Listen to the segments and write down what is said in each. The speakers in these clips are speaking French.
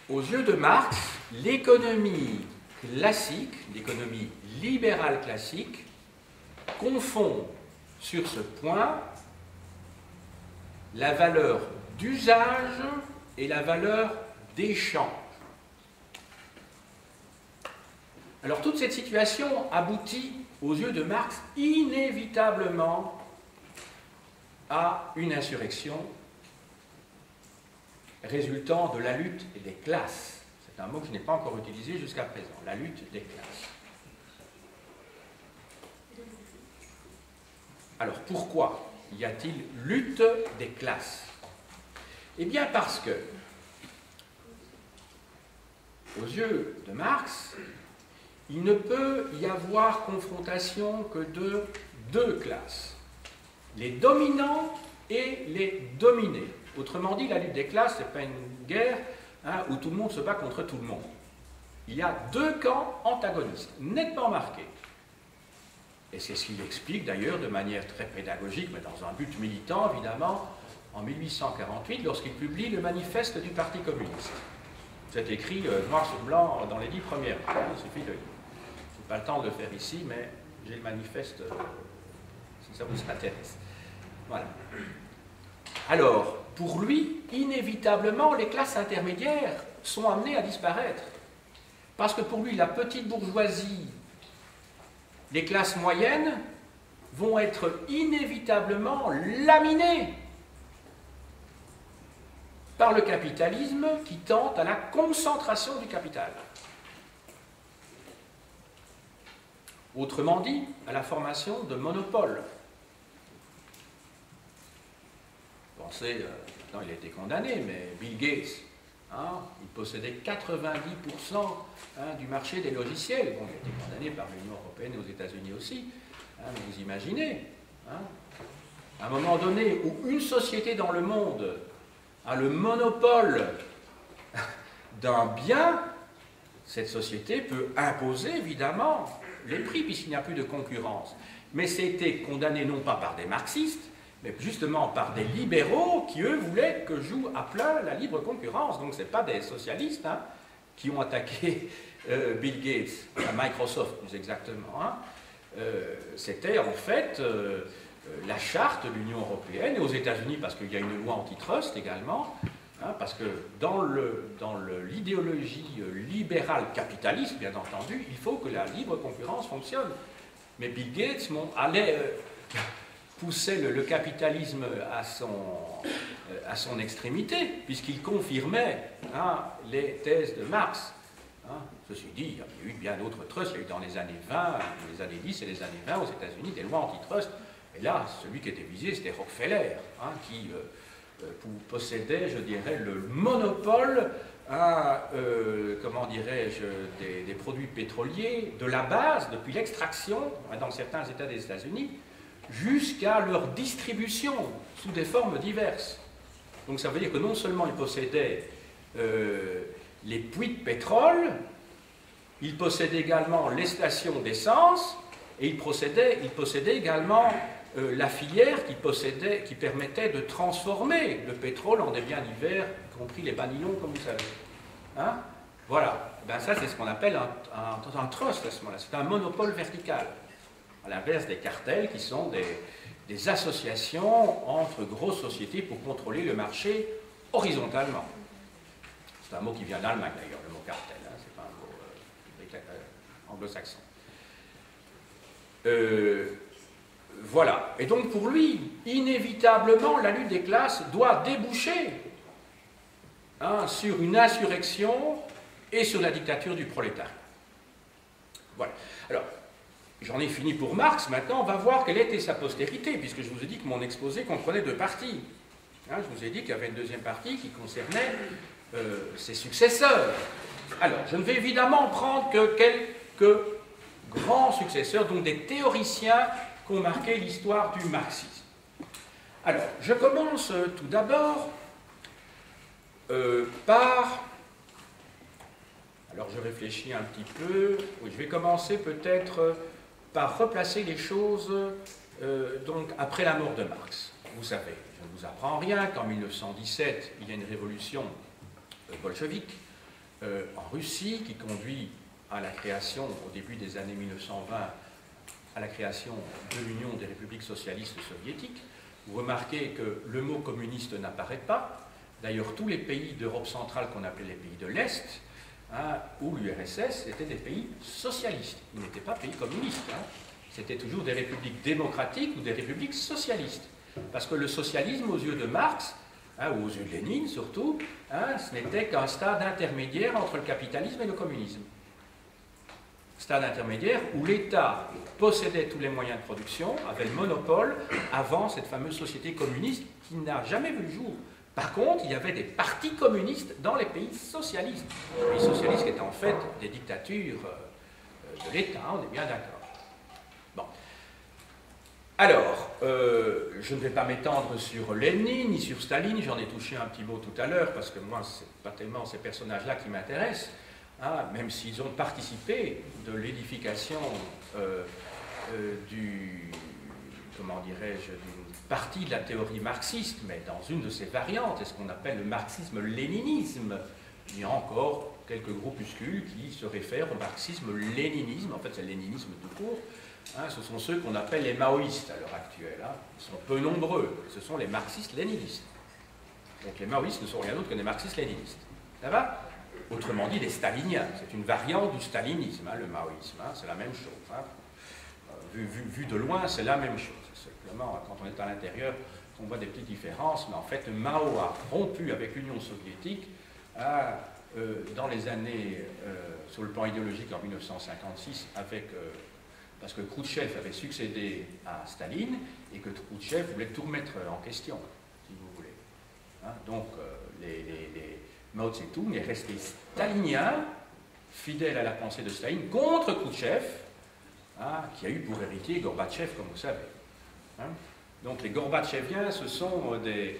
aux yeux de Marx, l'économie classique, l'économie libérale classique, confond sur ce point la valeur d'usage et la valeur d'échange. Alors toute cette situation aboutit aux yeux de Marx inévitablement à une insurrection résultant de la lutte des classes. C'est un mot que je n'ai pas encore utilisé jusqu'à présent, la lutte des classes. Alors pourquoi y a-t-il lutte des classes? Eh bien parce que, aux yeux de Marx, il ne peut y avoir confrontation que de deux classes, les dominants et les dominés. Autrement dit, la lutte des classes, ce n'est pas une guerre où tout le monde se bat contre tout le monde. Il y a deux camps antagonistes, nettement marqués. Et c'est ce qu'il explique d'ailleurs de manière très pédagogique, mais dans un but militant évidemment, en 1848, lorsqu'il publie le manifeste du Parti communiste. C'est écrit noir sur blanc dans les 10 premières pages, il suffit de lire. Je n'ai pas le temps de le faire ici, mais j'ai le manifeste si ça vous intéresse. Voilà. Alors, pour lui, inévitablement, les classes intermédiaires sont amenées à disparaître. Parce que pour lui, la petite bourgeoisie, les classes moyennes vont être inévitablement laminées par le capitalisme qui tente à la concentration du capital. Autrement dit, à la formation de monopoles. Pensez, non, il a été condamné, mais Bill Gates, il possédait 90% du marché des logiciels. Bon, il a été condamné par l'Union européenne et aux États-Unis aussi. Vous imaginez, à un moment donné où une société dans le monde a le monopole d'un bien, cette société peut imposer évidemment les prix puisqu'il n'y a plus de concurrence. Mais c'était condamné non pas par des marxistes, mais justement par des libéraux qui, eux, voulaient que joue à plein la libre concurrence. Donc ce n'est pas des socialistes qui ont attaqué Bill Gates, à Microsoft plus exactement. C'était en fait la charte de l'Union européenne, et aux États-Unis parce qu'il y a une loi antitrust également, parce que dans l'idéologie libérale capitaliste, bien entendu, il faut que la libre concurrence fonctionne. Mais Bill Gates poussait le capitalisme à son extrémité, puisqu'il confirmait les thèses de Marx. Ceci dit, il y a eu bien d'autres trusts. Il y a eu dans les années 20, les années 10 et les années 20 aux États-Unis des lois antitrust. Et là, celui qui était visé, c'était Rockefeller, qui possédait, je dirais, le monopole comment dirais-je, des produits pétroliers, de la base, depuis l'extraction, dans certains États des États-Unis, jusqu'à leur distribution sous des formes diverses. Donc ça veut dire que non seulement il possédait les puits de pétrole, il possédait également les stations d'essence, et il possédait également la filière qui permettait de transformer le pétrole en des biens divers, y compris les banillons, comme vous savez. Voilà. Ça, c'est ce qu'on appelle un trust à ce moment-là. C'est un monopole vertical. À l'inverse des cartels qui sont des associations entre grosses sociétés pour contrôler le marché horizontalement. C'est un mot qui vient d'Allemagne d'ailleurs, le mot cartel, c'est pas un mot anglo-saxon. Voilà. Et donc pour lui, inévitablement, la lutte des classes doit déboucher sur une insurrection et sur la dictature du prolétariat. Voilà. Alors, j'en ai fini pour Marx, maintenant on va voir quelle était sa postérité, puisque je vous ai dit que mon exposé comprenait deux parties. Je vous ai dit qu'il y avait une deuxième partie qui concernait ses successeurs. Alors, je ne vais évidemment prendre que quelques grands successeurs, donc des théoriciens qui ont marqué l'histoire du marxisme. Alors, je commence tout d'abord par... Alors, je réfléchis un petit peu. Oui, je vais commencer peut-être par replacer les choses donc après la mort de Marx. Vous savez, je ne vous apprends rien qu'en 1917, il y a une révolution bolchevique en Russie, qui conduit à la création, au début des années 1920, à la création de l'Union des républiques socialistes soviétiques. Vous remarquez que le mot communiste n'apparaît pas. D'ailleurs, tous les pays d'Europe centrale qu'on appelait les pays de l'Est, hein, ou l'URSS, étaient des pays socialistes. Ils n'étaient pas pays communistes. Hein. C'était toujours des républiques démocratiques ou des républiques socialistes. Parce que le socialisme, aux yeux de Marx, hein, ou aux yeux de Lénine surtout, hein, ce n'était qu'un stade intermédiaire entre le capitalisme et le communisme. Stade intermédiaire où l'État possédait tous les moyens de production, avait le monopole avant cette fameuse société communiste qui n'a jamais vu le jour. Par contre, il y avait des partis communistes dans les pays socialistes. Les pays socialistes qui étaient en fait des dictatures de l'État, on est bien d'accord. Bon. Alors, je ne vais pas m'étendre sur Lénine ni sur Staline, j'en ai touché un petit mot tout à l'heure, parce que moi, ce n'est pas tellement ces personnages-là qui m'intéressent, hein, même s'ils ont participé de l'édification comment dirais-je, d'une partie de la théorie marxiste, mais dans une de ses variantes, c'est ce qu'on appelle le marxisme-léninisme. Il y a encore quelques groupuscules qui se réfèrent au marxisme-léninisme, en fait c'est le léninisme tout court. Hein, ce sont ceux qu'on appelle les maoïstes à l'heure actuelle. Hein. Ils sont peu nombreux, ce sont les marxistes-léninistes. Donc les maoïstes ne sont rien d'autre que des marxistes-léninistes. Ça va? Autrement dit, des staliniens. C'est une variante du stalinisme, hein, le maoïsme. Hein, c'est la même chose. Hein. Vu de loin, c'est la même chose. Simplement, quand on est à l'intérieur, on voit des petites différences, mais en fait, Mao a rompu avec l'Union soviétique dans les années, sur le plan idéologique, en 1956, parce que Khrouchtchev avait succédé à Staline, et que Khrouchtchev voulait tout remettre en question, si vous voulez. Hein, donc, Mao Tse-tung est resté stalinien, fidèle à la pensée de Staline, contre Khrouchtchev, hein, qui a eu pour héritier Gorbatchev, comme vous savez. Hein. Donc les Gorbatcheviens, ce sont des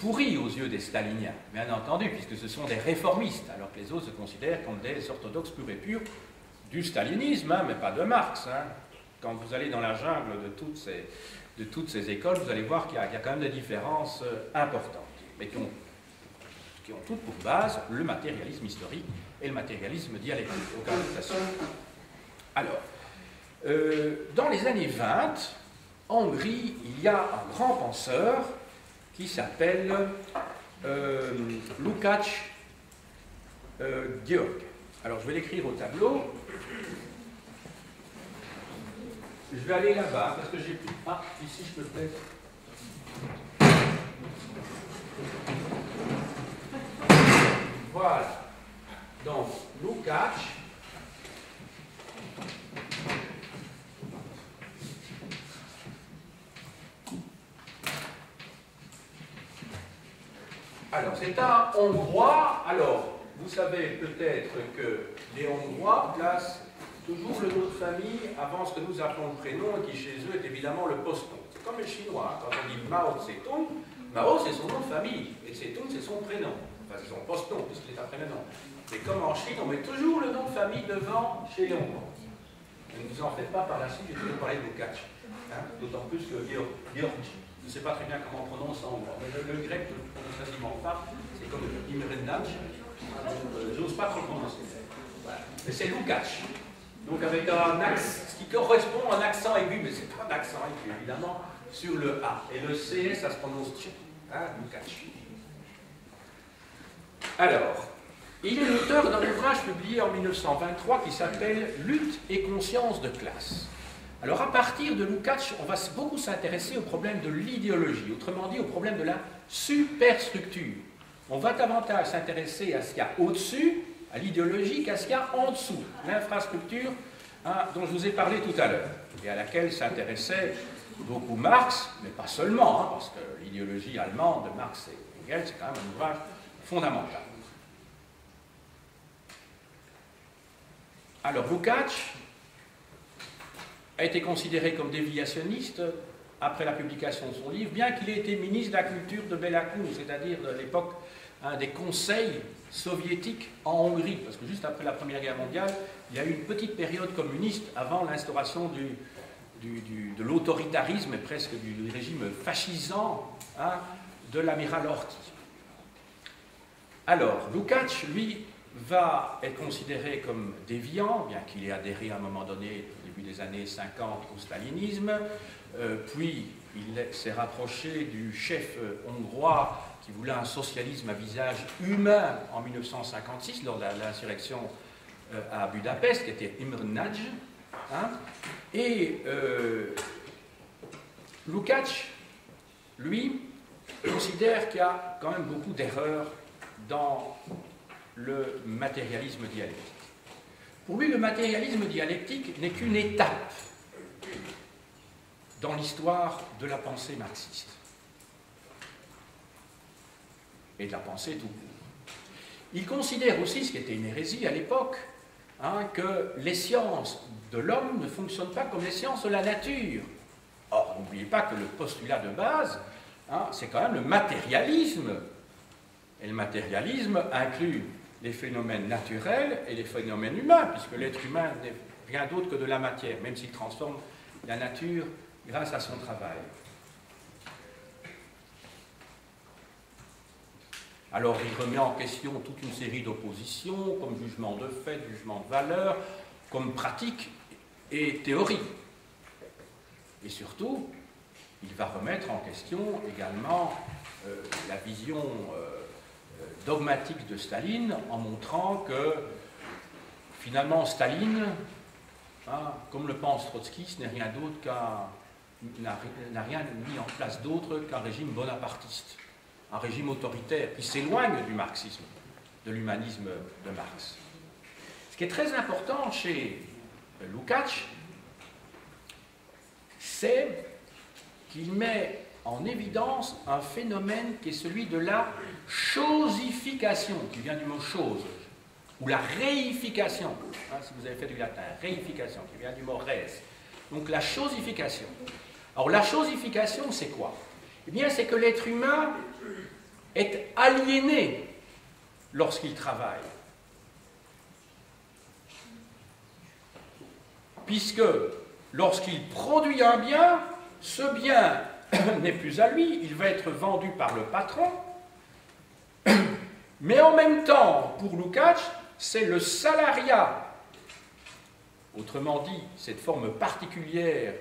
pourris aux yeux des staliniens, bien entendu, puisque ce sont des réformistes, alors que les autres se considèrent comme des orthodoxes purs et purs du stalinisme, hein, mais pas de Marx. Hein. Quand vous allez dans la jungle de toutes ces écoles, vous allez voir qu'il y a quand même des différences importantes, mais qui ont toutes pour base le matérialisme historique et le matérialisme dialectique, aucun doute. Alors, dans les années 20, en Hongrie, il y a un grand penseur qui s'appelle Lukács György. Alors, je vais l'écrire au tableau. Je vais aller là-bas, parce que j'ai plus... Ah, ici, je peux peut-être... Voilà. Donc, Lukács. Alors, c'est un Hongrois. Alors, vous savez peut-être que les Hongrois placent toujours le nom de famille avant ce que nous appelons le prénom, et qui chez eux est évidemment le postnom. C'est comme les Chinois. Quand on dit Mao Tse-tung, Mao c'est son nom de famille, et Tse-tung c'est son prénom. Enfin, c'est son postnom, puisqu'il est après le nom. Et comme en Chine, on met toujours le nom de famille devant chez les Hongrois. Ne vous en faites pas par la suite, j'ai toujours parlé de Lukács. Hein, d'autant plus que György. Je ne sais pas très bien comment on prononce en hongrois, mais le grec ne prononce quasiment pas. C'est comme Imrennac. J'ose pas trop le prononcer. Voilà. Mais c'est Lukács. Donc avec un accent, ce qui correspond à un accent aigu, mais c'est pas un accent aigu, évidemment, sur le A. Et le C, ça se prononce tch. Hein, Lukács. Alors, il est l'auteur d'un ouvrage publié en 1923 qui s'appelle « Lutte et conscience de classe ». Alors, à partir de Lukács, on va beaucoup s'intéresser au problème de l'idéologie, autrement dit au problème de la superstructure. On va davantage s'intéresser à ce qu'il y a au-dessus, à l'idéologie, qu'à ce qu'il y a en dessous, l'infrastructure dont je vous ai parlé tout à l'heure, et à laquelle s'intéressait beaucoup Marx, mais pas seulement, hein, parce que l'idéologie allemande de Marx et Engels, c'est quand même un ouvrage fondamental. Alors, Lukács a été considéré comme déviationniste après la publication de son livre, bien qu'il ait été ministre de la culture de Béla Kun, c'est-à-dire de l'époque des conseils soviétiques en Hongrie, parce que juste après la Première Guerre mondiale, il y a eu une petite période communiste avant l'instauration de l'autoritarisme et presque du régime fascisant de l'amiral Horthy. Alors, Lukács, lui, va être considéré comme déviant, bien qu'il ait adhéré à un moment donné, au début des années 50, au stalinisme, puis il s'est rapproché du chef hongrois qui voulait un socialisme à visage humain en 1956, lors de l'insurrection à Budapest, qui était Imre Nagy. Hein, et Lukács, lui, considère qu'il y a quand même beaucoup d'erreurs dans le matérialisme dialectique. Pour lui, le matérialisme dialectique n'est qu'une étape dans l'histoire de la pensée marxiste et de la pensée tout court. Il considère aussi, ce qui était une hérésie à l'époque, hein, que les sciences de l'homme ne fonctionnent pas comme les sciences de la nature. Or, n'oubliez pas que le postulat de base, hein, c'est quand même le matérialisme. Et le matérialisme inclut les phénomènes naturels et les phénomènes humains, puisque l'être humain n'est rien d'autre que de la matière, même s'il transforme la nature grâce à son travail. Alors il remet en question toute une série d'oppositions, comme jugement de fait, jugement de valeur, comme pratique et théorie. Et surtout, il va remettre en question également la vision dogmatique de Staline, en montrant que finalement Staline, hein, comme le pense Trotsky, ce n'est rien d'autre n'a rien mis en place d'autre qu'un régime bonapartiste, un régime autoritaire qui s'éloigne du marxisme, de l'humanisme de Marx. Ce qui est très important chez Lukács, c'est qu'il met en évidence un phénomène qui est celui de la chosification, qui vient du mot chose, ou la réification, hein, si vous avez fait du latin, réification, qui vient du mot res. Donc la chosification. Alors la chosification, c'est quoi? Eh bien, c'est que l'être humain est aliéné lorsqu'il travaille. Puisque lorsqu'il produit un bien, ce bien n'est plus à lui, il va être vendu par le patron, mais en même temps, pour Lukács, c'est le salariat, autrement dit, cette forme particulière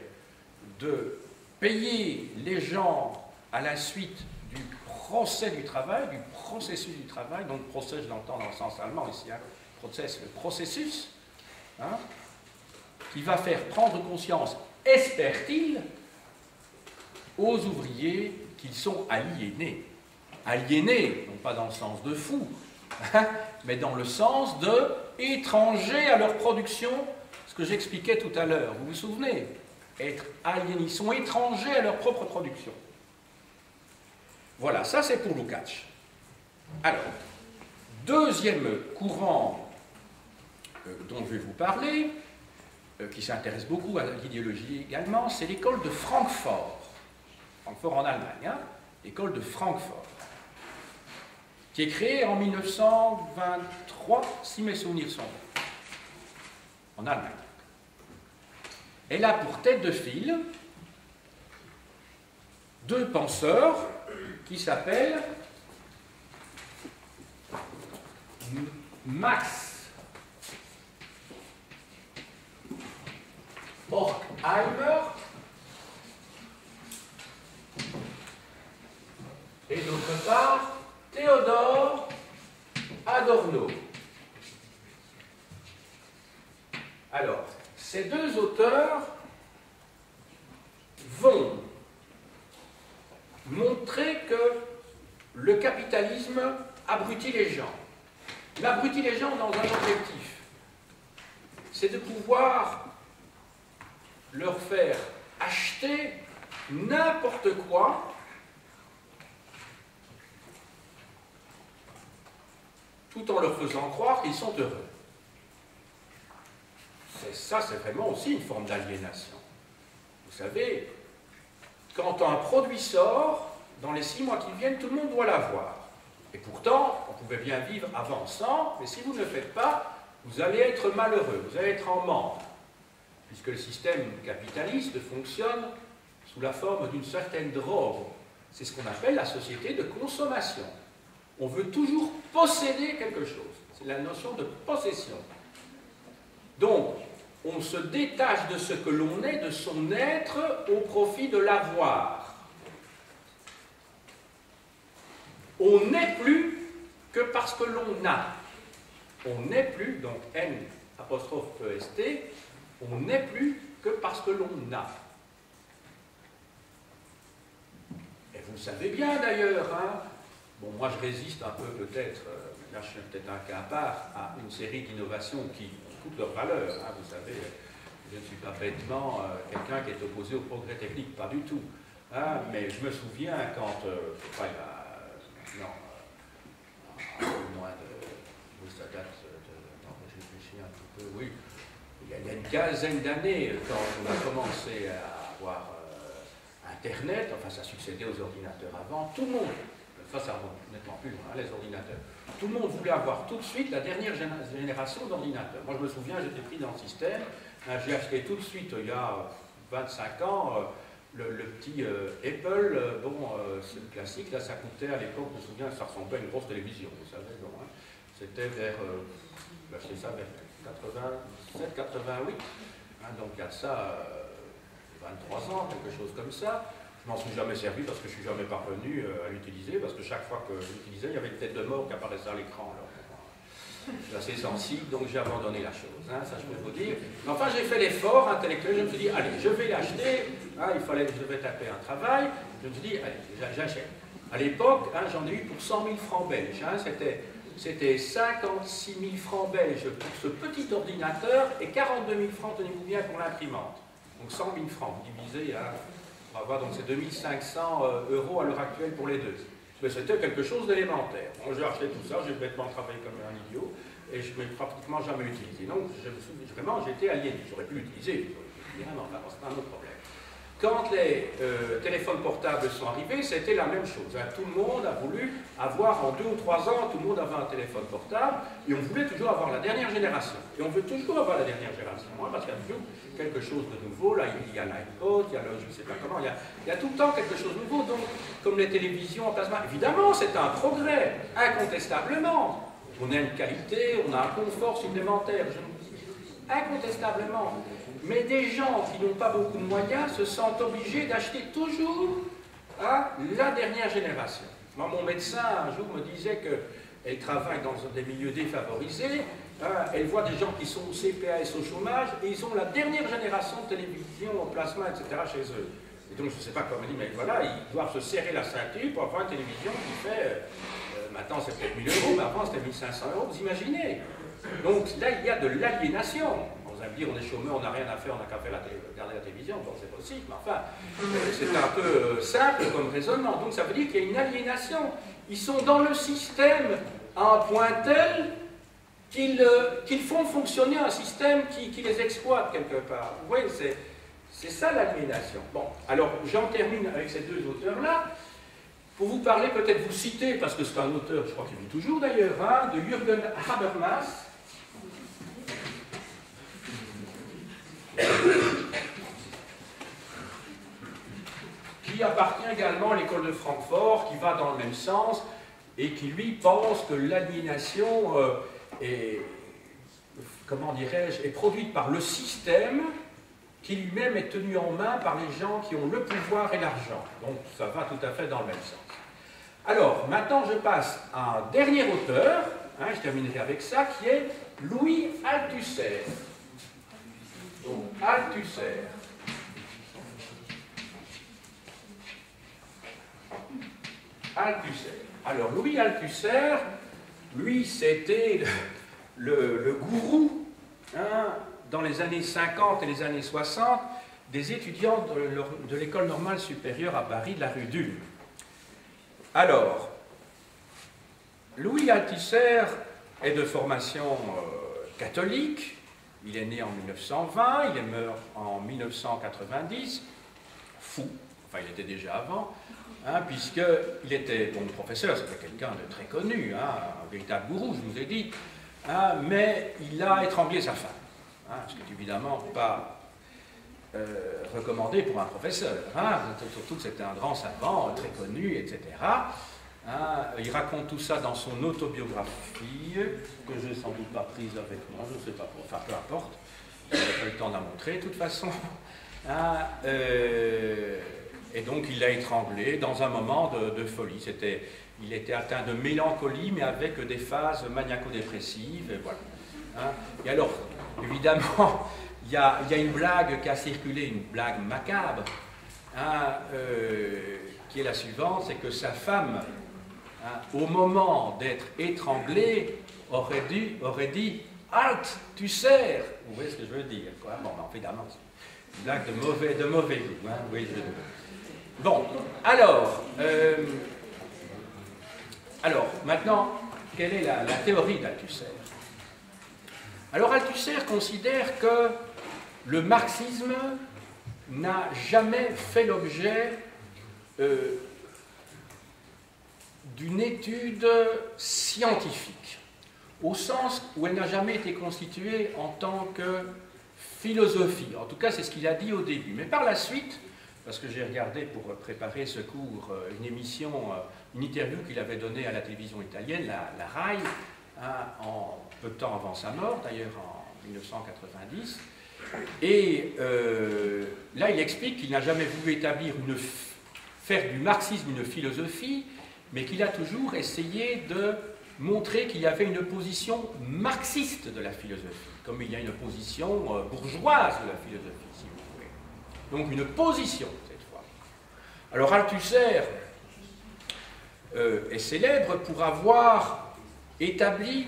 de payer les gens à la suite du procès du travail, du processus du travail, donc procès, je l'entends dans le sens allemand ici, hein, process, le processus, hein, qui va faire prendre conscience, espère-t-il, aux ouvriers qu'ils sont aliénés. Aliénés, non pas dans le sens de fous, hein, mais dans le sens de étrangers à leur production, ce que j'expliquais tout à l'heure, vous vous souvenez? Être aliénés, ils sont étrangers à leur propre production. Voilà, ça c'est pour Lukács. Alors, deuxième courant dont je vais vous parler, qui s'intéresse beaucoup à l'idéologie également, c'est l'école de Francfort. Francfort en Allemagne, hein, l'école de Francfort, qui est créée en 1923, si mes souvenirs sont bons, en Allemagne. Elle a pour tête de file deux penseurs qui s'appellent Max Horkheimer et d'autre part Théodore Adorno. Alors, ces deux auteurs vont montrer que le capitalisme abrutit les gens. Il abrutit les gens dans un objectif, c'est de pouvoir leur faire acheter n'importe quoi tout en leur faisant croire qu'ils sont heureux. Ça, c'est vraiment aussi une forme d'aliénation. Vous savez, quand un produit sort, dans les 6 mois qui viennent, tout le monde doit l'avoir. Et pourtant, on pouvait bien vivre avant sans, mais si vous ne le faites pas, vous allez être malheureux, vous allez être en manque. Puisque le système capitaliste fonctionne sous la forme d'une certaine drogue. C'est ce qu'on appelle la société de consommation. On veut toujours posséder quelque chose. C'est la notion de possession. Donc, on se détache de ce que l'on est, de son être, au profit de l'avoir. On n'est plus que parce que l'on a. On n'est plus, donc N apostrophe EST, on n'est plus que parce que l'on a. Et vous savez bien d'ailleurs, hein, bon, moi je résiste un peu peut-être, là je suis peut-être un cas à part, à une série d'innovations qui ont toute leur valeur. Hein, vous savez, je ne suis pas bêtement quelqu'un qui est opposé au progrès technique, pas du tout. Hein, mais je me souviens quand, je sais pas, il y a maintenant, un peu moins de, ça date non, je réfléchis un petit peu, oui, il y a une quinzaine d'années, quand on a commencé à avoir Internet, enfin ça succédait aux ordinateurs avant, tout le monde, ça remonte nettement plus loin, les ordinateurs, tout le monde voulait avoir tout de suite la dernière génération d'ordinateurs. Moi je me souviens, j'étais pris dans le système, j'ai acheté tout de suite, il y a 25 ans, le petit Apple, bon, c'est le classique, là ça coûtait à l'époque, je me souviens, ça ressemblait à une grosse télévision, vous savez, bon, hein, c'était vers, c'est ça, vers 87, 88, hein, donc il y a de ça 23 ans, quelque chose comme ça. Je m'en suis jamais servi parce que je ne suis jamais parvenu à l'utiliser, parce que chaque fois que je l'utilisais, il y avait une tête de mort qui apparaissait à l'écran. Je suis assez sensible, donc j'ai abandonné la chose, hein, ça je peux vous dire. Mais enfin, j'ai fait l'effort intellectuel, je me suis dit, allez, je vais l'acheter, hein, il fallait que je devais taper un travail, je me suis dit, allez, j'achète. À l'époque, hein, j'en ai eu pour 100 000 francs belges, hein, c'était 56 000 francs belges pour ce petit ordinateur et 42 000 francs, tenez-vous bien, pour l'imprimante. Donc 100 000 francs, divisé à, on va voir, donc c'est 2500 € à l'heure actuelle pour les deux. Mais c'était quelque chose d'élémentaire. Bon, j'ai acheté tout ça, j'ai bêtement travaillé comme un idiot, et je ne l'ai pratiquement jamais utilisé. Donc, vraiment, j'étais aliéné. J'aurais pu l'utiliser, vraiment, c'est pas un autre problème. Quand les téléphones portables sont arrivés, c'était la même chose. Hein. Tout le monde a voulu avoir, en 2 ou 3 ans, tout le monde avait un téléphone portable, et on voulait toujours avoir la dernière génération. Et on veut toujours avoir la dernière génération, hein, parce qu'il y a toujours quelque chose de nouveau. Là, il y a l'iPod, il y a le, je ne sais pas comment, il y a tout le temps quelque chose de nouveau. Donc, comme les télévisions en plasma, évidemment, c'est un progrès, incontestablement. On a une qualité, on a un confort supplémentaire, incontestablement. Mais des gens qui n'ont pas beaucoup de moyens se sentent obligés d'acheter toujours la dernière génération. Moi, mon médecin, un jour, me disait qu'elle travaille dans des milieux défavorisés, elle voit des gens qui sont au CPAS, au chômage, et ils ont la dernière génération de télévision, au plasma, etc. chez eux. Et donc, je ne sais pas comment il dit, mais voilà, ils doivent se serrer la ceinture pour avoir une télévision qui fait, maintenant c'est peut-être 1000 €, mais avant c'était 1500 €, vous imaginez. Donc là, il y a de l'aliénation. Vous allez me dire, on est chômeur, on n'a rien à faire, on n'a qu'à faire regarder la télévision, donc c'est possible, mais enfin, c'est un peu simple comme raisonnement. Donc ça veut dire qu'il y a une aliénation. Ils sont dans le système à un point tel qu'ils font fonctionner un système qui les exploite quelque part. Vous voyez, c'est ça l'aliénation. Bon, alors j'en termine avec ces deux auteurs-là. Pour vous parler, peut-être vous citer, parce que c'est un auteur, je crois qu'il vit toujours d'ailleurs, hein, de Jürgen Habermas, qui appartient également à l'école de Francfort, qui va dans le même sens, et qui lui pense que l'aliénation est, comment dirais-je, est produite par le système qui lui-même est tenu en main par les gens qui ont le pouvoir et l'argent. Donc ça va tout à fait dans le même sens. Alors, maintenant je passe à un dernier auteur, hein, je terminerai avec ça, qui est Louis Althusser. Donc, Althusser. Althusser. Alors, Louis Althusser, lui, c'était le gourou, hein, dans les années 50 et les années 60, des étudiants de l'école normale supérieure à Paris, de la rue d'Ulm. Alors, Louis Althusser est de formation catholique. Il est né en 1920, il est mort en 1990, fou, enfin il était déjà avant, hein, puisqu'il était bon professeur, c'était quelqu'un de très connu, hein, un véritable gourou, je vous ai dit, hein, mais il a étranglé sa femme, hein, ce qui n'est évidemment pas recommandé pour un professeur, hein, surtout que c'était un grand savant, très connu, etc. Hein, il raconte tout ça dans son autobiographie, que je n'ai sans doute pas prise avec moi, je ne sais pas, enfin peu importe, je n'ai pas eu le temps de la montrer de toute façon. Hein, et donc il l'a étranglé dans un moment de folie. Il était atteint de mélancolie, mais avec des phases maniaco-dépressives, et voilà. Hein, et alors, évidemment, il y a une blague qui a circulé, une blague macabre, hein, qui est la suivante, c'est que sa femme, hein, au moment d'être étranglée, aurait dit « Halte, tu sers !» Vous voyez ce que je veux dire, quoi. Bon, évidemment, c'est une blague de mauvais goût. Hein, oui, bon, alors, maintenant, quelle est la théorie d'Althusser? Alors, Althusser considère que le marxisme n'a jamais fait l'objet d'une étude scientifique, au sens où elle n'a jamais été constituée en tant que philosophie. En tout cas, c'est ce qu'il a dit au début. Mais par la suite, parce que j'ai regardé pour préparer ce cours une émission, une interview qu'il avait donnée à la télévision italienne, la RAI, hein, en peu de temps avant sa mort, d'ailleurs en 1990. Et là, il explique qu'il n'a jamais voulu faire du marxisme une philosophie, mais qu'il a toujours essayé de montrer qu'il y avait une position marxiste de la philosophie, comme il y a une position bourgeoise de la philosophie, si vous voulez. Donc une position, cette fois. Alors Althusser est célèbre pour avoir établi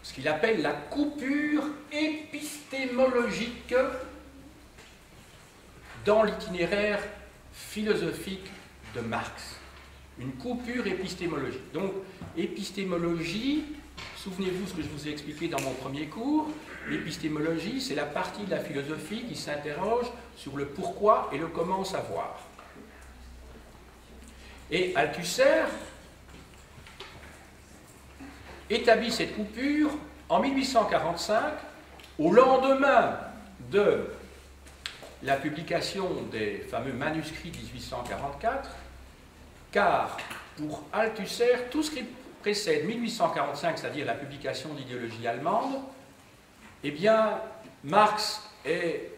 ce qu'il appelle la coupure épistémologique dans l'itinéraire philosophique de Marx. Une coupure épistémologique. Donc, épistémologie, souvenez-vous ce que je vous ai expliqué dans mon premier cours, l'épistémologie, c'est la partie de la philosophie qui s'interroge sur le pourquoi et le comment savoir. Et Althusser établit cette coupure en 1845, au lendemain de la publication des fameux manuscrits de 1844, car pour Althusser, tout ce qui précède 1845, c'est-à-dire la publication de l'idéologie allemande, eh bien, Marx est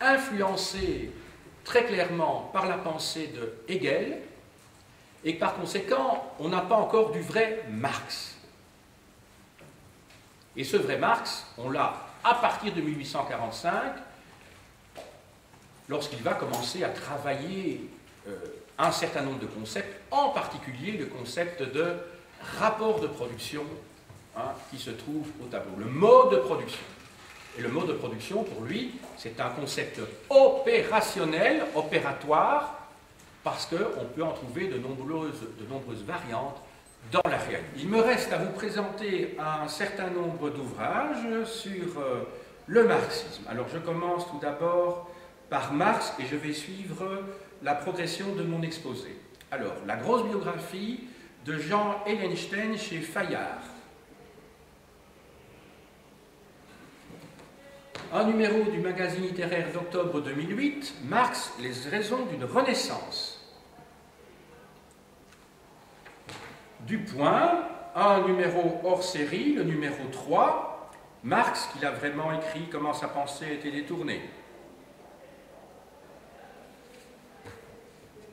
influencé très clairement par la pensée de Hegel, et par conséquent, on n'a pas encore du vrai Marx. Et ce vrai Marx, on l'a à partir de 1845, lorsqu'il va commencer à travailler un certain nombre de concepts, en particulier le concept de rapport de production, hein, qui se trouve au tableau, le mode de production. Et le mode de production, pour lui, c'est un concept opérationnel, opératoire, parce qu'on peut en trouver de nombreuses variantes dans la réalité. Il me reste à vous présenter un certain nombre d'ouvrages sur le marxisme. Alors je commence tout d'abord par Marx et je vais suivre la progression de mon exposé. Alors, la grosse biographie de Jean Hellenstein chez Fayard. Un numéro du magazine littéraire d'octobre 2008, Marx, les raisons d'une renaissance. Du Point, un numéro hors série, le numéro 3, Marx, qu'il a vraiment écrit comment sa pensée a été détournée.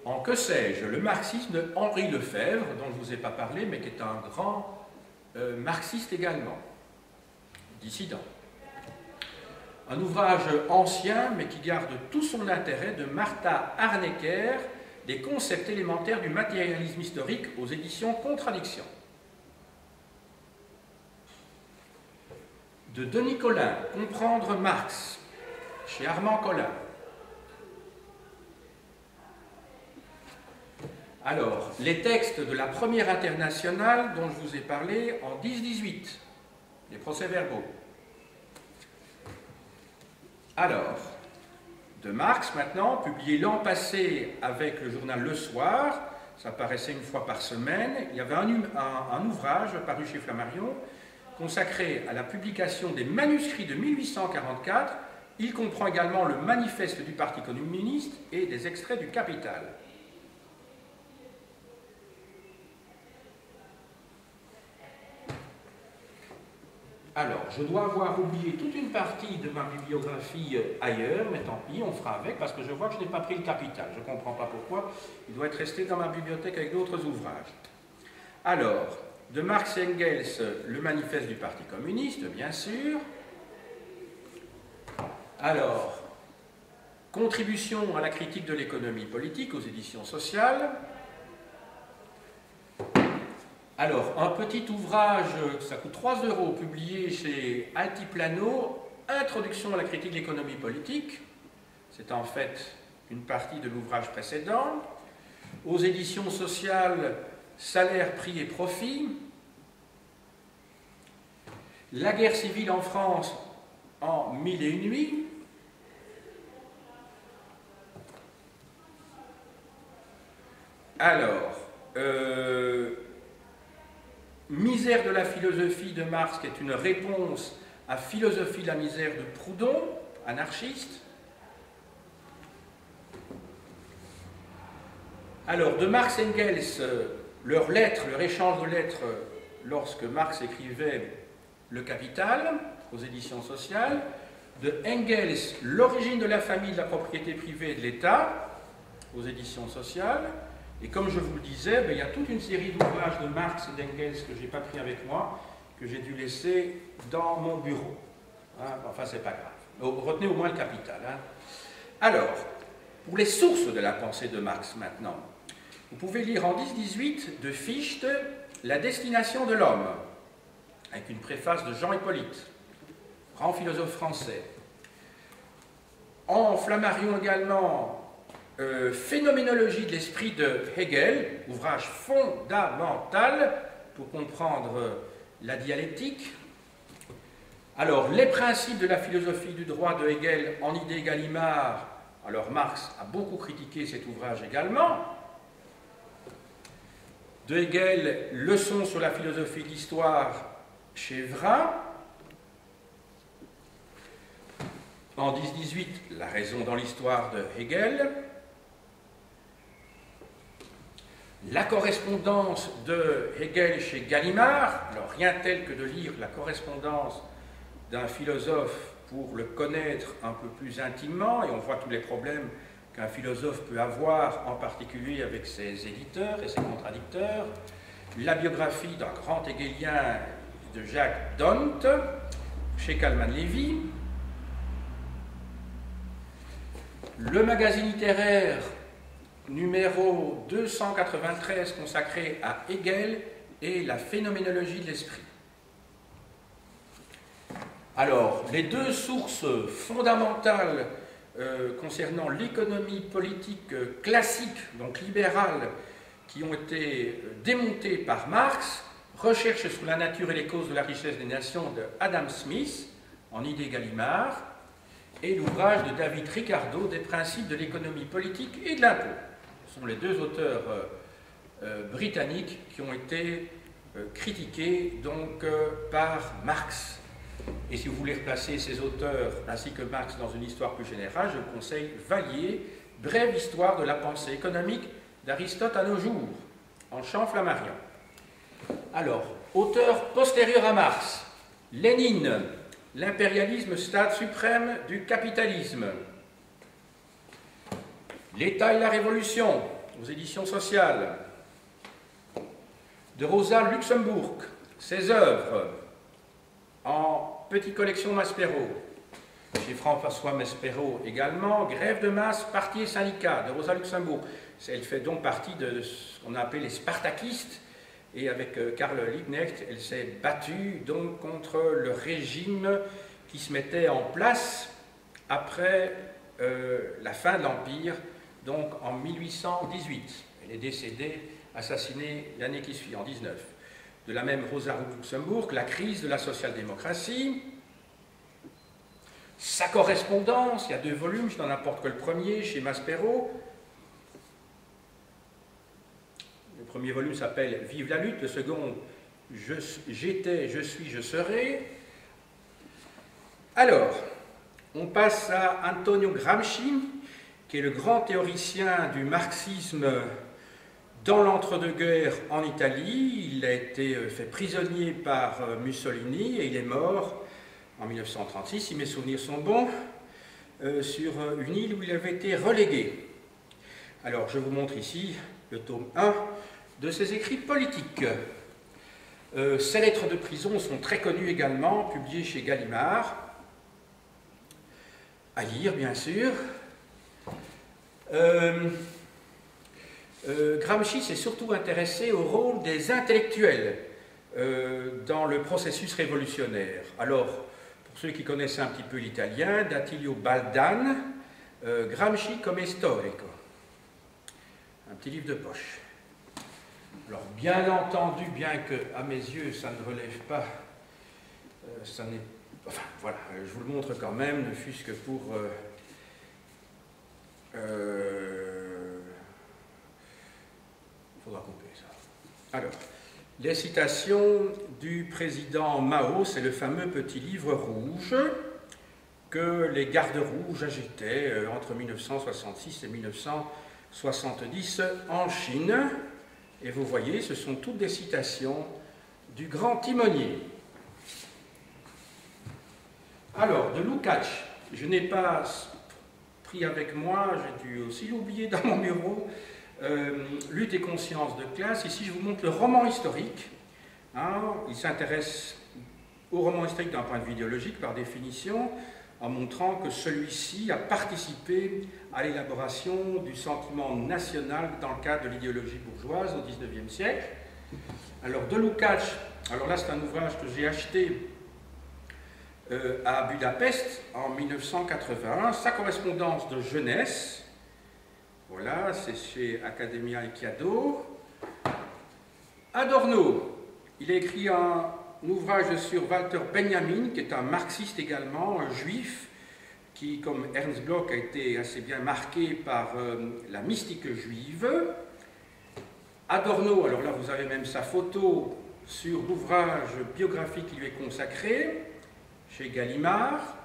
En Que sais-je, le marxisme de Henri Lefebvre, dont je ne vous ai pas parlé, mais qui est un grand marxiste également, dissident. Un ouvrage ancien, mais qui garde tout son intérêt, de Martha Harnecker, des concepts élémentaires du matérialisme historique aux éditions Contradiction. De Denis Colin, Comprendre Marx, chez Armand Collin. Alors, les textes de la première internationale dont je vous ai parlé en 10-18, les procès-verbaux. Alors, de Marx maintenant, publié l'an passé avec le journal Le Soir, ça paraissait une fois par semaine, il y avait un ouvrage paru chez Flammarion consacré à la publication des manuscrits de 1844 Il comprend également le manifeste du Parti communiste et des extraits du Capital. Alors, je dois avoir oublié toute une partie de ma bibliographie ailleurs, mais tant pis, on fera avec, parce que je vois que je n'ai pas pris le Capital. Je ne comprends pas pourquoi. Il doit être resté dans ma bibliothèque avec d'autres ouvrages. Alors, de Marx et Engels, le manifeste du Parti communiste, bien sûr. Alors, contribution à la critique de l'économie politique aux éditions sociales. Alors, un petit ouvrage, ça coûte 3 €, publié chez Altiplano, Introduction à la critique de l'économie politique. C'est en fait une partie de l'ouvrage précédent. Aux éditions sociales, Salaire, prix et profit. La guerre civile en France en 1001 nuits. Alors, Misère de la philosophie de Marx, qui est une réponse à Philosophie de la misère de Proudhon, anarchiste. Alors, de Marx et Engels, leur échange de lettres lorsque Marx écrivait Le Capital, aux éditions sociales. De Engels, L'origine de la famille, de la propriété privée et de l'État, aux éditions sociales. Et comme je vous le disais, il y a toute une série d'ouvrages de Marx et d'Engels que je n'ai pas pris avec moi, que j'ai dû laisser dans mon bureau. Hein, enfin, c'est pas grave. Retenez au moins le Capital. Hein. Alors, pour les sources de la pensée de Marx maintenant, vous pouvez lire en 10-18 de Fichte La destination de l'homme, avec une préface de Jean Hippolyte, grand philosophe français. En Flammarion également, Phénoménologie de l'esprit de Hegel, ouvrage fondamental pour comprendre la dialectique. Alors, les principes de la philosophie du droit de Hegel en idée Gallimard. Alors, Marx a beaucoup critiqué cet ouvrage également. De Hegel, Leçons sur la philosophie de l'histoire chez Vrin. En 10-18, La raison dans l'histoire de Hegel. La correspondance de Hegel chez Gallimard, alors rien tel que de lire la correspondance d'un philosophe pour le connaître un peu plus intimement, et on voit tous les problèmes qu'un philosophe peut avoir, en particulier avec ses éditeurs et ses contradicteurs. La biographie d'un grand hegelien de Jacques Dont, chez Kalman-Lévy. Le magazine littéraire numéro 293 consacré à Hegel et la phénoménologie de l'esprit. Alors, les deux sources fondamentales concernant l'économie politique classique, donc libérale, qui ont été démontées par Marx, Recherche sur la nature et les causes de la richesse des nations de Adam Smith, en idée Gallimard, et l'ouvrage de David Ricardo, Des principes de l'économie politique et de l'impôt. Ce sont les deux auteurs britanniques qui ont été critiqués donc, par Marx. Et si vous voulez replacer ces auteurs ainsi que Marx dans une histoire plus générale, je vous conseille Vallier, Brève histoire de la pensée économique d'Aristote à nos jours, en Champ Flammarion. Alors, auteur postérieur à Marx, Lénine, L'impérialisme, stade suprême du capitalisme. L'État et la Révolution, aux éditions sociales. De Rosa Luxembourg, ses œuvres, en petite collection Maspero. Chez François Maspero également, Grève de masse, parti et syndicat, de Rosa Luxembourg. Elle fait donc partie de ce qu'on a appelé les Spartakistes, et avec Karl Liebknecht, elle s'est battue donc contre le régime qui se mettait en place après la fin de l'Empire, donc en 1818. Elle est décédée, assassinée l'année qui suit, en 19. De la même Rosa Luxembourg, La crise de la social-démocratie. Sa correspondance, il y a 2 volumes, je n'en apporte que le premier, chez Maspero. Le premier volume s'appelle « Vive la lutte », le second « J'étais, je suis, je serai ». Alors, On passe à Antonio Gramsci, qui est le grand théoricien du marxisme dans l'entre-deux-guerres en Italie. Il a été fait prisonnier par Mussolini et il est mort en 1936, si mes souvenirs sont bons, sur une île où il avait été relégué. Alors, je vous montre ici le tome 1 de ses écrits politiques. Ses lettres de prison sont très connues également, publiées chez Gallimard. À lire, bien sûr. Gramsci s'est surtout intéressé au rôle des intellectuels dans le processus révolutionnaire. Alors, pour ceux qui connaissent un petit peu l'italien, d'Attilio Baldan, Gramsci come storico. Un petit livre de poche. Alors, bien entendu, bien que, à mes yeux, ça ne relève pas, ça n'est, enfin, voilà, je vous le montre quand même, ne fût-ce que pour... il faudra couper ça. Alors, les citations du président Mao, c'est le fameux petit livre rouge que les gardes rouges agitaient entre 1966 et 1970 en Chine. Et vous voyez, ce sont toutes des citations du grand timonier. Alors, de Lukács, je n'ai pas pris avec moi, j'ai dû aussi l'oublier dans mon bureau, Lutte et conscience de classe. Ici, je vous montre le roman historique. Hein, il s'intéresse au roman historique d'un point de vue idéologique, par définition, en montrant que celui-ci a participé à l'élaboration du sentiment national dans le cadre de l'idéologie bourgeoise au XIXe siècle. Alors, de Lukács, alors là, c'est un ouvrage que j'ai acheté à Budapest en 1981, sa correspondance de jeunesse, voilà, c'est chez Academia Icciado. Adorno, il a écrit un ouvrage sur Walter Benjamin, qui est un marxiste également, un juif, qui, comme Ernst Bloch, a été assez bien marqué par la mystique juive. Adorno, alors là vous avez même sa photo sur l'ouvrage biographique qui lui est consacré, chez Gallimard.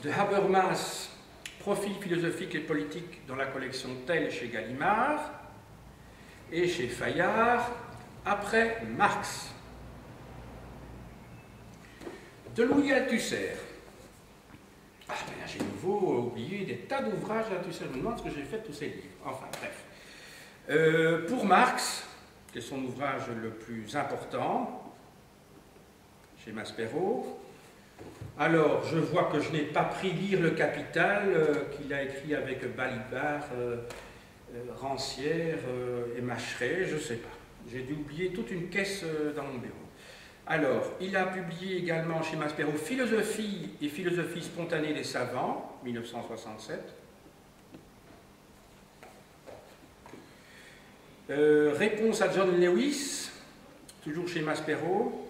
De Habermas, Profil philosophique et politique dans la collection Tell chez Gallimard. Et chez Fayard, Après Marx. De Louis Althusser. Ah, ben là, j'ai nouveau oublié des tas d'ouvrages d'Althusser. Je me demande ce que j'ai fait de tous ces livres. Enfin, bref. Pour Marx, qui est son ouvrage le plus important, chez Maspero. Alors, je vois que je n'ai pas pris lire Le Capital, qu'il a écrit avec Balibar, Rancière et Macheret, je ne sais pas. J'ai dû oublier toute une caisse dans mon bureau. Alors, il a publié également chez Maspero Philosophie et philosophie spontanée des savants, 1967. Réponse à John Lewis, toujours chez Maspero.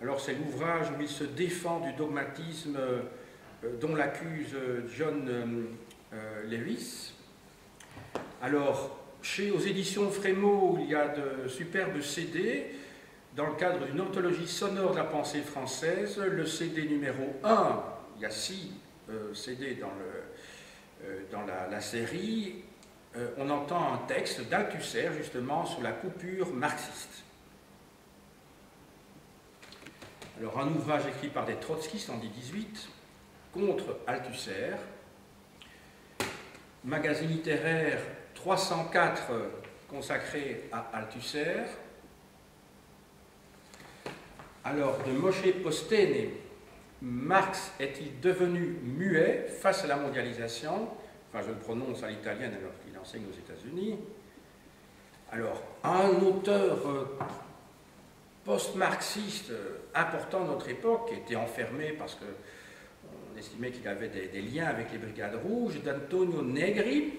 Alors, c'est l'ouvrage où il se défend du dogmatisme dont l'accuse John Lewis. Alors, aux éditions Frémaux, il y a de superbes CD. Dans le cadre d'une anthologie sonore de la pensée française, le CD numéro 1, il y a 6 CD dans la série, on entend un texte d'Althusser, justement, sur la coupure marxiste. Alors, un ouvrage écrit par des trotskistes en 1818, contre Althusser, magazine littéraire 304 consacré à Althusser. Alors, de Moshe Postene, Marx est-il devenu muet face à la mondialisation? Enfin, je le prononce à l'italienne alors qu'il enseigne aux États-Unis. Alors, un auteur post-marxiste important de notre époque, qui était enfermé parce qu'on estimait qu'il avait des liens avec les Brigades Rouges, d'Antonio Negri,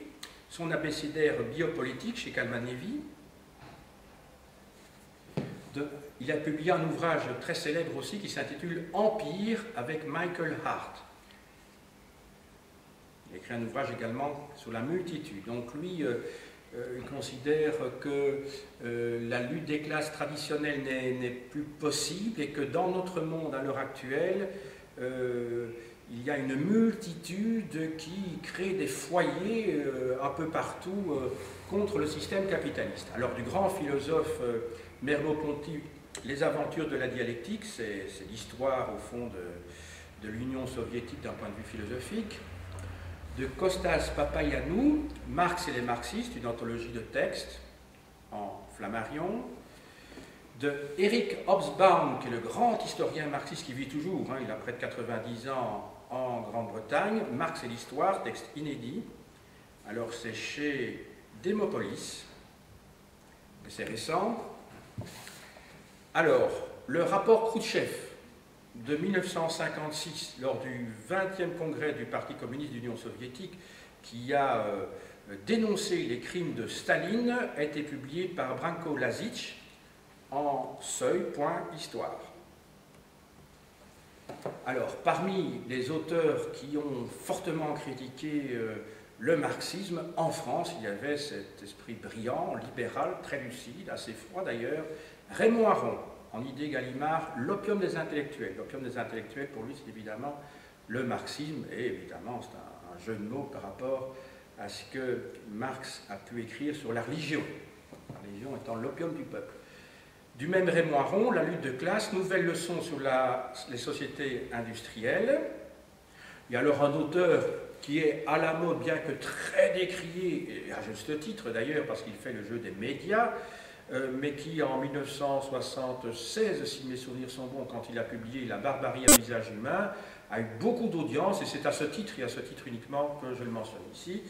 son abécédaire biopolitique chez Calmanevi. Il a publié un ouvrage très célèbre aussi qui s'intitule Empire avec Michael Hart. Il a écrit un ouvrage également sur la multitude. Donc lui, il considère que la lutte des classes traditionnelles n'est plus possible et que dans notre monde à l'heure actuelle, il y a une multitude qui crée des foyers un peu partout contre le système capitaliste. Alors du grand philosophe Merleau-Ponty, les aventures de la dialectique, c'est l'histoire au fond de l'Union soviétique d'un point de vue philosophique. De Kostas Papayánou, Marx et les marxistes, une anthologie de textes en flammarion. De Eric Hobsbawm, qui est le grand historien marxiste qui vit toujours, il a près de 90 ans en Grande-Bretagne, Marx et l'histoire, texte inédit. Alors c'est chez Démopolis, mais c'est récent. Alors, le rapport Khrouchtchev de 1956, lors du 20e congrès du Parti communiste d'Union soviétique, qui a dénoncé les crimes de Staline, a été publié par Branko Lazic en Seuil.Histoire. Alors, parmi les auteurs qui ont fortement critiqué le marxisme, en France, il y avait cet esprit brillant, libéral, très lucide, assez froid d'ailleurs, Raymond Aron, en idée Gallimard, l'opium des intellectuels. L'opium des intellectuels, pour lui, c'est évidemment le marxisme, et évidemment, c'est un jeu de mots par rapport à ce que Marx a pu écrire sur la religion. La religion étant l'opium du peuple. Du même Raymond Aron, la lutte de classe, nouvelle leçon sur les sociétés industrielles. Il y a alors un auteur qui est à la mode, bien que très décrié, et à juste titre d'ailleurs, parce qu'il fait le jeu des médias, mais qui en 1976, si mes souvenirs sont bons, quand il a publié La barbarie à visage humain, a eu beaucoup d'audience, et c'est à ce titre, et à ce titre uniquement, que je le mentionne ici.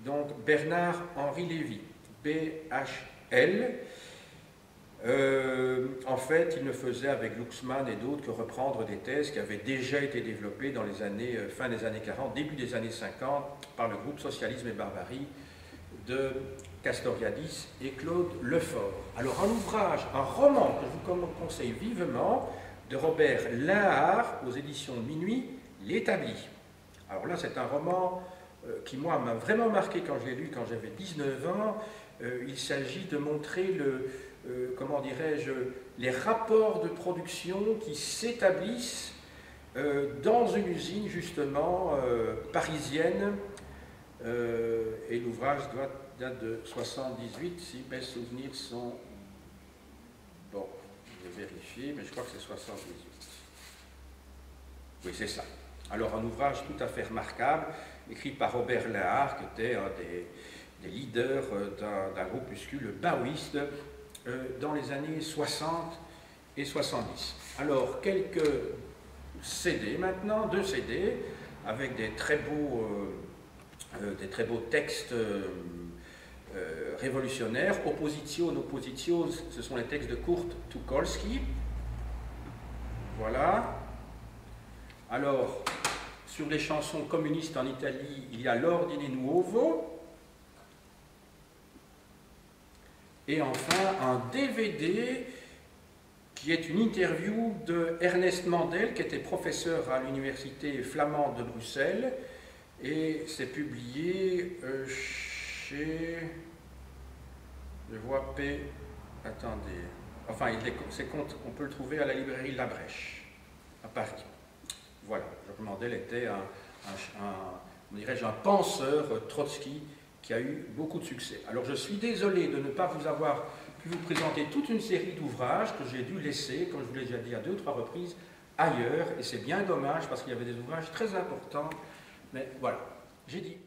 Donc Bernard-Henri Lévy, BHL. En fait, il ne faisait avec Glucksmann et d'autres que reprendre des thèses qui avaient déjà été développées dans les années, fin des années 40, début des années 50, par le groupe Socialisme et Barbarie de Castoriadis et Claude Lefort. Alors un ouvrage, un roman que je vous conseille vivement, de Robert Linhart, aux éditions de Minuit, L'Établi. Alors là, c'est un roman qui, moi, m'a vraiment marqué quand je l'ai lu, quand j'avais 19 ans. Il s'agit de montrer comment dirais-je, les rapports de production qui s'établissent dans une usine, justement, parisienne. Et l'ouvrage date de 78, si mes souvenirs sont... Bon, je vais vérifier, mais je crois que c'est 78. Oui, c'est ça. Alors, un ouvrage tout à fait remarquable, écrit par Robert Linhart, qui était un des leaders d'un groupuscule baoïste dans les années 60 et 70. Alors, quelques CD maintenant, 2 CD, avec des très beaux textes révolutionnaires. Oppositio, ce sont les textes de Kurt Tucholsky. Voilà. Alors, sur les chansons communistes en Italie, il y a L'Ordine Nuovo. Et enfin, un DVD qui est une interview de Ernest Mandel, qui était professeur à l'université flamande de Bruxelles, et c'est publié chez... Je vois P... Attendez... Enfin, on peut le trouver à la librairie La Brèche, à Paris. Voilà, Jacques Mandel était un penseur Trotsky, qui a eu beaucoup de succès. Alors je suis désolé de ne pas vous avoir pu vous présenter toute une série d'ouvrages que j'ai dû laisser, comme je vous l'ai déjà dit à 2 ou 3 reprises, ailleurs, et c'est bien dommage parce qu'il y avait des ouvrages très importants, mais voilà, j'ai dit.